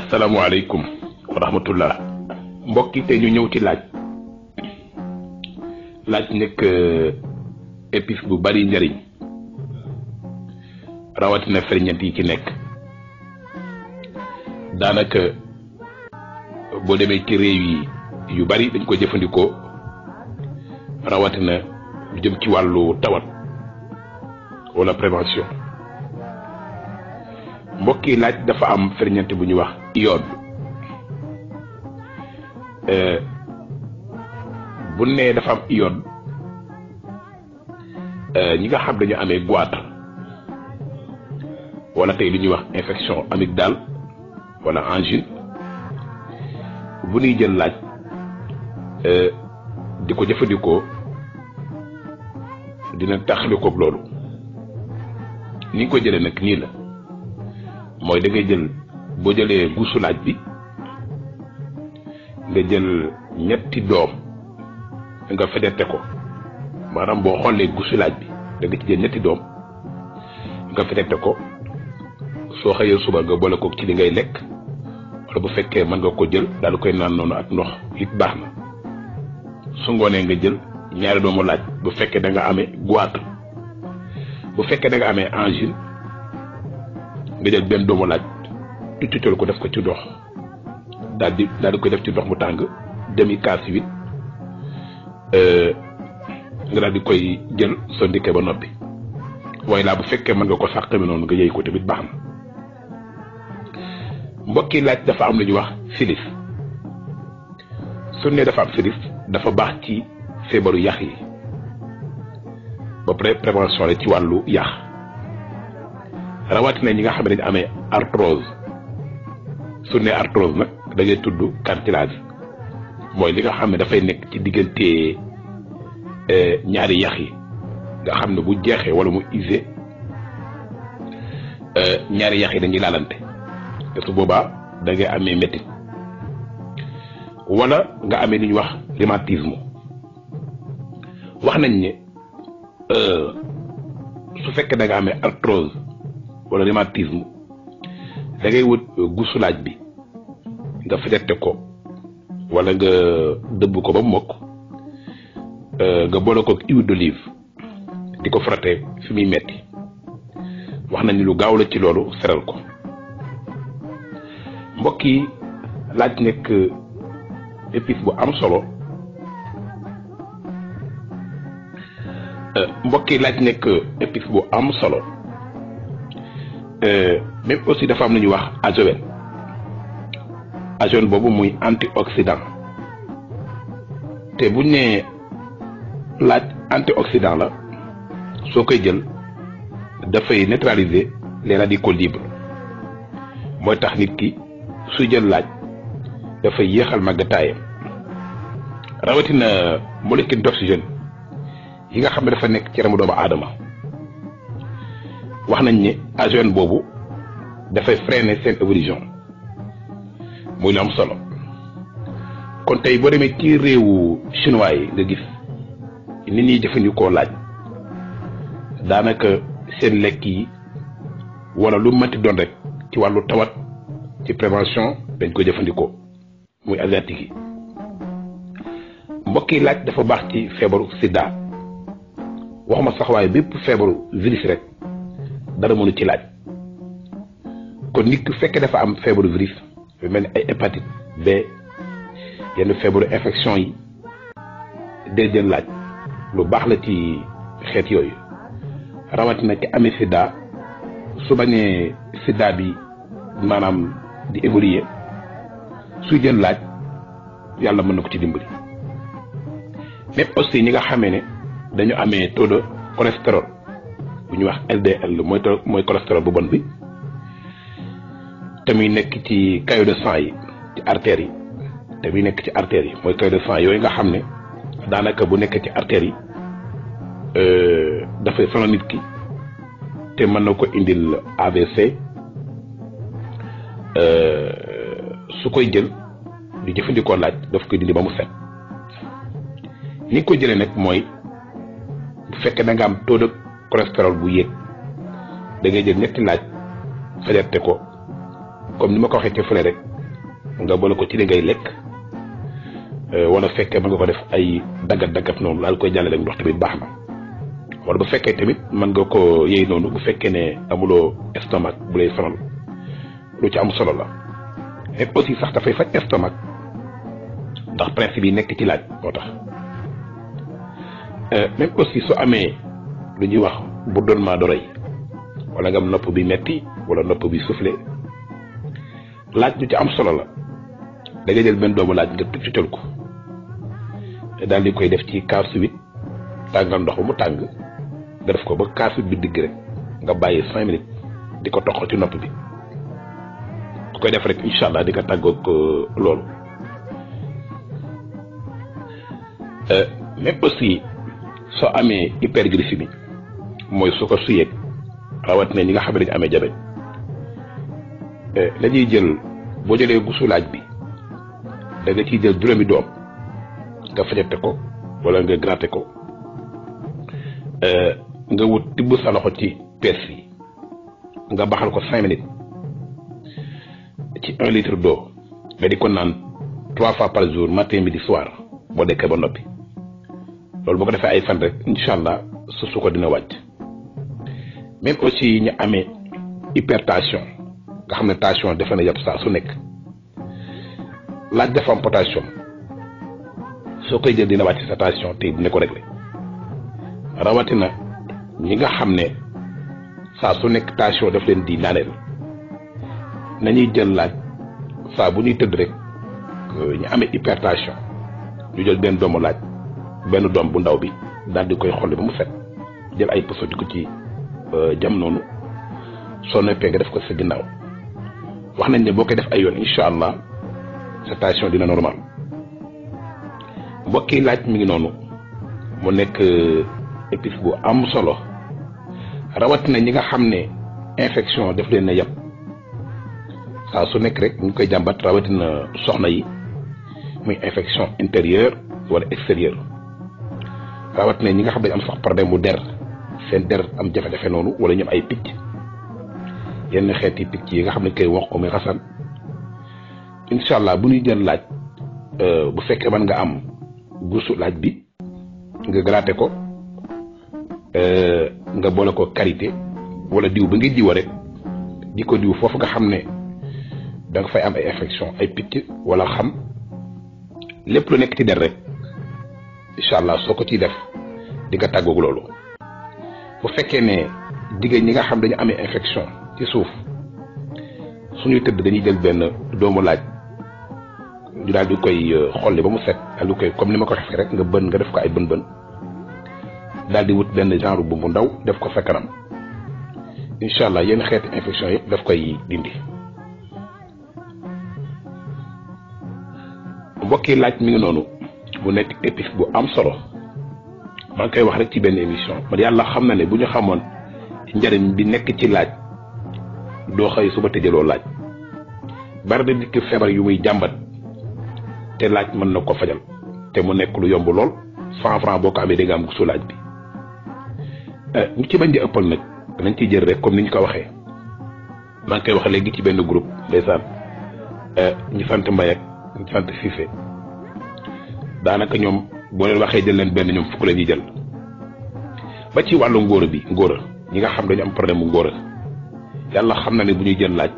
asalaamaaleykum wa rahmatullah mbokk yi tey ñu ñëw ci laaj nekk épice bu bari njariñ rawatina ferñeent yi ci nekk daanaka boo demee ci réew yi yu bari dañ ko jëfandikoo rawatina lu jëm ci wàllu tawat wala prévention mbokk yi laaj dafa am ferñeent bu ñuy wax iode bu nee dafa am iode ñi nga xam dañu amee goitre wala tey li ñuy wax infection amygdale wala angine bu ñuy jël laaj di ko jëfandikoo dina taxali koog loolu ni nga ko jëlee nag nii la mooy da ngay jël boo jëlee guusu laaj bi nga jël ñetti doom nga fedete ko maanaam boo xoolee guusu laaj bi da nga ci jël ñetti doom nga fedete ko soo xëyee suba nga boole ko ci li ngay lekk wala bu fekkee mën nga ko jël daal koy naan noonu ak ndox it baax na su ngoonee nga jël ñaari doomu laaj bu fekkee da nga amee goitre bu fekkee da nga amee angine nga jël benn doomu laaj tuutal ko def ko ci ndox daal di koy def ci ndox mu tàng demi kaas huit nga daal di koy jël soo ndikkee ba noppi waaye laa bu fekkee mën nga ko sàqami noonu nga yëy ko tamit baax na mbokki laaj dafa am lu ñuy wax silis su ne dafa am silis dafa baax ci feebaru yax yi ba pare prévention la ci wàllu yax rawatina ñi nga xam ne dañu amee arthrose su ne arthrose nag da ngay tudd cartilage mooy li nga xam ne dafay nekk ci diggante ñaari yax yi nga xam ne bu jeexee wala mu usé ñaari yax yi dañuy laalante te su boobaa da ngay amee métti wala nga amee li ñuy wax rhumatisme wax nañ ne su fekkee da nga amee arthrose wala rhumatisme da ngay wut guusu laaj bi nga fedete ko wala nga dëbb ko ba mokk nga boole ko huile d'olive di ko frotter fi muy metti wax nañ ni lu gaaw la ci loolu seral ko mbokk yi laaj nekk épice bu am solo épice bu am solo même aussi dafa am lu ñuy wax azone boobu muy antioxydant te buñ ne laaj antioxydant la soo koy jël dafay neutraliser les radicaux libres mooy tax nit ki suy jël laaj dafay yéexal màggataayam rawatina molécule d'oxygène yi nga xam ne dafa nekk ci yaramu doomu aadama wax nañ ne azone boobu dafay freiner seen évolution muy lu am solo kon tey boo demee ci réewu chinois yi nga gis nit ñi jëfandikoo laaj daanaka seen lekk yi wala lu mënti doon rek ci wàllu tawat ci prévention dañ ko jëfandikoo muy asiatique yi mbokk yi laaj dafa baax ci feebaru sida waxuma sax waaye bépp feebaru virus rek dara mënu ci laaj kon nit ku fekkee dafa am feebaru virus yu mel ni ay hépatite B yenn feebaru infection yi day jël laaj lu baax la ci xeet yooyu rawatina ci amee sida su bañee sida bi maanaam di évoluer suy jël laaj yàlla mën na ko ci dimbali même aussi ñi nga xamee ne dañu amee taux de cholestérol bu ñuy wax LDL mooy cholestérol bu bon bi te muy nekk ci caillot de sang yi ci artères yi te muy nekk ci artères yi mooy caillot de sang yooyu nga xam ne daanaka bu nekk ci artères yi dafay sonal nit ki te mën na ko indil AVC su koy jël di jëfandikoo laaj daf koy dindi ba mu set ni ko jëlee nag mooy bu fekkee da nga am taux de cholestérol bu yéeg da ngay jël ñetti laaj fajarte ko comme ni ma ko waxee ci fële rek nga boole ko ci li ngay lekk wala fekkee mën nga ko def ay daggat noonu daal koy jàllale ndox tamit baax na wala bu fekkee tamit mën nga ko yëy noonu bu fekkee ne amuloo estomac bu lay sonal lu ci am solo la et aussi sax dafay faj estomac ndax principe yi nekk ci laaj moo tax même aussi soo amee lu ñuy wax bourdonnement d'oreille wala nga am nopp bi metti wala nopp bi soufflé laaj lu ci am solo la da nga jël benn doomu laaj nga tuccal ko daal di koy def ci kaasu wit tàngal ndox ba mu tàng nga def ko ba kaasu bi digg rek nga bàyyi 5 minutes di ko toq ci nopp bi ku koy def rek incha allah di nga tàggoog loolu même aussi soo amee hyperglycémie mooy suukar su yéeg rawatina ñi nga xam ne dañu amee diabète dañuy jël boo jëlee gusu laaj bi da nga ciy jël juróomi doom nga fajate ko wala nga gratter ko nga wut tibb sa loxo ci pees yi nga baxal ko 5 minutes ci 1 litre d'eau nga di ko naan 3 fois par jour matin midi soir boo dekkee ba noppi loolu boo ko defee ay fan rek incha allah su ko dina wàcc même aussi ñu amee hypertension nga xam ne tension dafa na yàpp saa su nekk laaj dafa am potassium soo koy jël dina wàcc sa tension te dina ko réglé rawatina ñi nga xam ne saa su nekk tension daf leen di naaneel nañuy jël laaj saa bu ñuy tëdd rek ñu amee hypertension ñu jël benn doomu laaj benn doom bu ndaw bi daal di koy xolli ba mu set jël ay poso di ko ci jam noonu soo noppee nga def ko sa ginnaaw wax nañ ne boo koy def ay yoon incha allah sa tension dina normal mbokki laaj mi ngi noonu mu nekk épice bu am solo rawatina ñi nga xam ne infection daf leen a yàpp saa su nekk rek ñu koy jàmbat rawatina soxna yi muy infection intérieure wala extérieure rawatina ñi nga xam ne am sax problème mu der seen der am jafe-jafe noonu wala ñoom ay picc yenn xeeti picc yi nga xam ne koy wax ko muy xasan incha allah bu ñuy jël laaj bu fekkee mën nga am guusu laaj bi nga gratter ko nga boole ko karité wala diw ba ngay diwa rek di ko diw foofu nga xam ne da nga fay am ay infection ay picc wala xam lépp lu nekk ci der rek incha allah soo ko ciy def di nga tàggoog loolu bu fekkee ne jigéen ñi nga xam dañu amee infection ci suuf suñuy tëdd dañuy jël benn doomu laaj ñu daal di koy xolli ba mu set daal di koy comme ni ma ko waxee rek nga bën nga def ko ay bën daal di wut benn genre bu mu ndaw def ko sa kanam incha allah yenn xeeti infection yëpp daf koy dindi. mbokki laaj mi ngi noonu bu nekk épice bu am solo maa ngi koy wax rek ci benn émission man yàlla xam na ne bu ñu xamoon njëriñ bi nekk ci laaj doo xëy suba tëjaloo laaj bari na nit ki feebar yu muy jàmbat te laaj mën na ko fajal te mu nekk lu yomb lool 100 francs boo ko amee da nga am gusu laaj bi ñu ci bañ di ëppal nag nañ ciy jël rek comme ni ñu ko waxee maa ngi koy wax léegi ci benn groupe ndeysaan ñu sant Mbaye ak ñu sant Cissé daanaka ñoom boo leen waxee jël leen benn ñoom fukk la ñuy jël ba ci wàllu ngóora ñi nga xam dañu am problème mu ngóora yàlla xam na ne bu ñuy jël laaj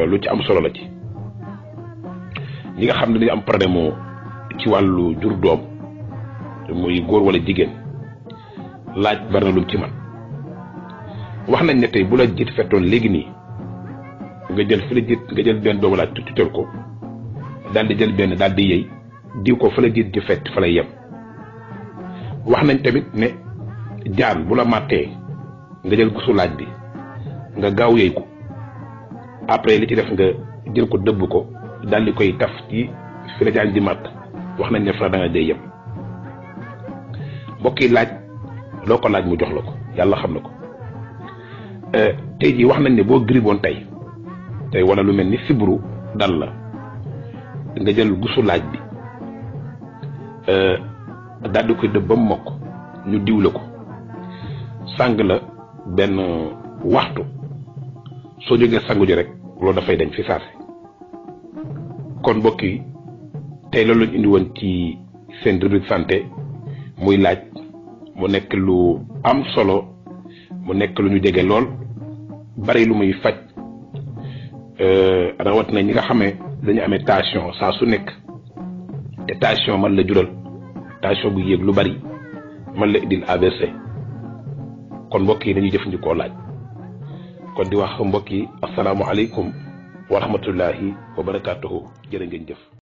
lu ci am solo la ci ñi nga xam ne dañu am problème mu ci wàllu jur doom muy góor wala jigéen laaj bari na lu ci man wax nañ ne tey bu la jiit fettoon léegi nii nga jël fi la jiit nga jël benn doomu laaj tuutal ko daal di jël benn daal di yëy diw ko fa la jiit ji fett fa lay yem wax nañ tamit ne jaan bu la màttee nga jël gusu laaj bi nga gaaw yëy ko après li ci def nga jël ko dëbb ko daal di koy taf ci fi la jaan di màtt wax nañ ne fa la da nga day yem mbokk yi laaj loo ko laaj mu jox la ko yàlla xam na ko tey jii wax nañ ne boo griboon tey wala lu mel ni sibru dal la nga jël gusu laaj bi daal di koy dëbb ba mu mokk ñu diw la ko sàng la benn waxtu soo jógee sangu ji rek loolu dafay dañ fi saase kon mbokk yi tey loolu lañ indi woon ci seen rubrique santé muy laaj mu nekk lu am solo mu nekk lu ñu jege lool bari lu muy faj rawat na ñi nga xamee dañu amee tension saa su nekk te tension man la jural tension bu yéeg lu bari man la indil AVC kon mbokk yi dañuy jëfandikoo laaj kon di wax mbokk yi asalaamaaleykum wa rahmatullahi wa barakaatuhu jërë ngeen jëf.